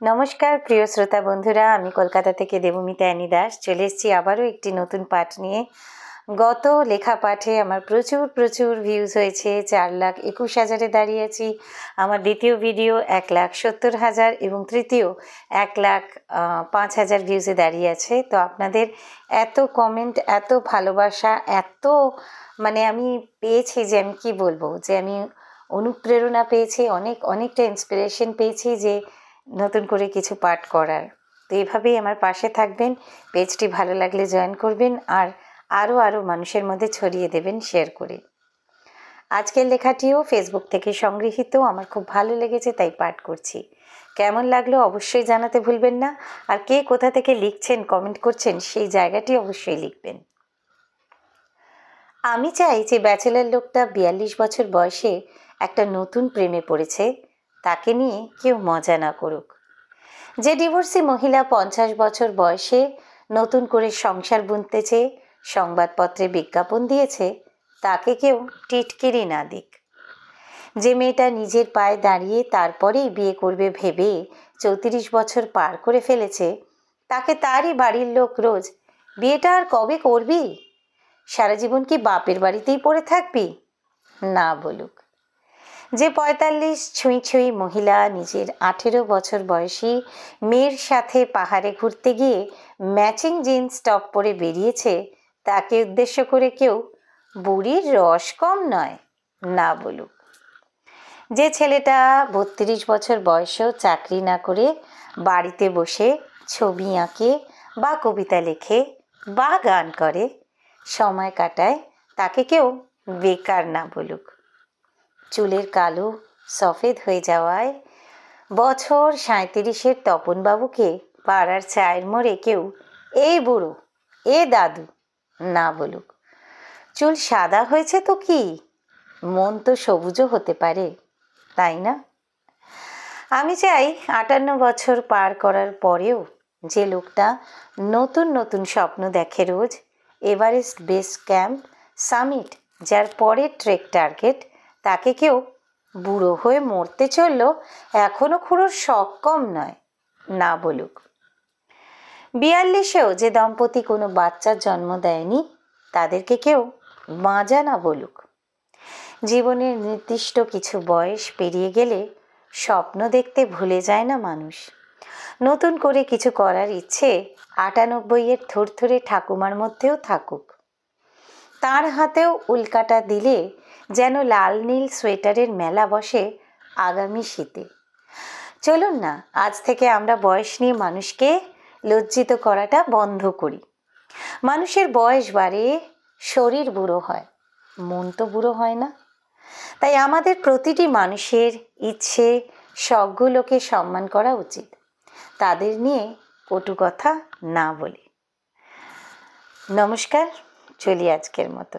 নমস্কার প্রিয় শ্রোতা বন্ধুরা, আমি কলকাতা থেকে দেবমিতা অ্যানি দাস চলে এসেছি আবারও একটি নতুন পাঠ নিয়ে। গত লেখা পাঠে আমার প্রচুর ভিউজ হয়েছে, 4,21,000-এ দাঁড়িয়েছি। আমার দ্বিতীয় ভিডিও 1,70,000 এবং তৃতীয় 1,05,000 ভিউজে দাঁড়িয়ে আছে। তো আপনাদের এত কমেন্ট, এত ভালোবাসা, এত আমি পেয়েছি যে আমি কি বলবো, যে আমি অনুপ্রেরণা পেয়েছি, অনেকটা ইন্সপিরেশন পেয়েছি যে নতুন করে কিছু পাঠ করার। তো এভাবেই আমার পাশে থাকবেন, পেজটি ভালো লাগলে জয়েন করবেন আর আরও মানুষের মধ্যে ছড়িয়ে দেবেন শেয়ার করে। আজকের লেখাটিও ফেসবুক থেকে সংগৃহীত, আমার খুব ভালো লেগেছে তাই পাঠ করছি। কেমন লাগলো অবশ্যই জানাতে ভুলবেন না, আর কে কোথা থেকে লিখছেন, কমেন্ট করছেন সেই জায়গাটি অবশ্যই লিখবেন। আমি চাই যে ব্যাচেলার লোকটা 42 বছর বয়সে একটা নতুন প্রেমে পড়েছে, তাকে নিয়ে কেউ মজা না করুক। যে ডিভোর্সি মহিলা 50 বছর বয়সে নতুন করে সংসার বুনতে চেয়ে সংবাদপত্রে বিজ্ঞাপন দিয়েছে, তাকে কেউ টিটকিরি না দিক। যে মেয়েটা নিজের পায়ে দাঁড়িয়ে তারপরেই বিয়ে করবে ভেবে 34 বছর পার করে ফেলেছে, তাকে তারই বাড়ির লোক রোজ বিয়েটা আর কবে করবি, সারা জীবন কি বাপের বাড়িতেই পড়ে থাকবি না বলুক। যে 45 ছুঁই মহিলা নিজের 18 বছর বয়সী মেয়ের সাথে পাহাড়ে ঘুরতে গিয়ে ম্যাচিং জিন্স টপ পরে বেরিয়েছে, তাকে উদ্দেশ্য করে কেউ বুড়ির রস কম নয় না বলুক। যে ছেলেটা 32 বছর বয়সেও চাকরি না করে বাড়িতে বসে ছবি আঁকে বা কবিতা লেখে বা গান করে সময় কাটায়, তাকে কেউ বেকার না বলুক। চুলের কালো সফেদ হয়ে যাওয়ায় বছর 37-এর তপনবাবুকে পাড়ার চায়ের মোড়ে কেউ এই বুড়ো, এ দাদু না বলুক। চুল সাদা হয়েছে তো কি, মন তো সবুজও হতে পারে, তাই না? আমি চাই 58 বছর পার করার পরেও যে লোকটা নতুন স্বপ্ন দেখে রোজ, এভারেস্ট বেস ক্যাম্প, সামিট, যার পরের ট্রেক টার্গেট, তাকে কেউ বুড়ো হয়ে মরতে চলল এখনো খুঁড়োর শখ কম নয় না বলুক। 42-এও যে দম্পতি কোনো বাচ্চার জন্ম দেয়নি, তাদেরকে কেউ বাঁজা না বলুক। জীবনের নির্দিষ্ট কিছু বয়স পেরিয়ে গেলে স্বপ্ন দেখতে ভুলে যায় না মানুষ। নতুন করে কিছু করার ইচ্ছে 98-এর থরথরে ঠাকুমার মধ্যেও থাকুক। তার হাতেও উল্কাটা দিলে যেন লাল নীল সোয়েটারের মেলা বসে আগামী শীতে। চলুন না আজ থেকে আমরা বয়স নিয়ে মানুষকে লজ্জিত করাটা বন্ধ করি। মানুষের বয়স বাড়ে, শরীর বুড়ো হয়, মন তো বুড়ো হয় না। তাই আমাদের প্রতিটি মানুষের ইচ্ছে, শখগুলোকে সম্মান করা উচিত, তাদের নিয়ে কটু কথা না বলে। নমস্কার, চলি আজকের মতো।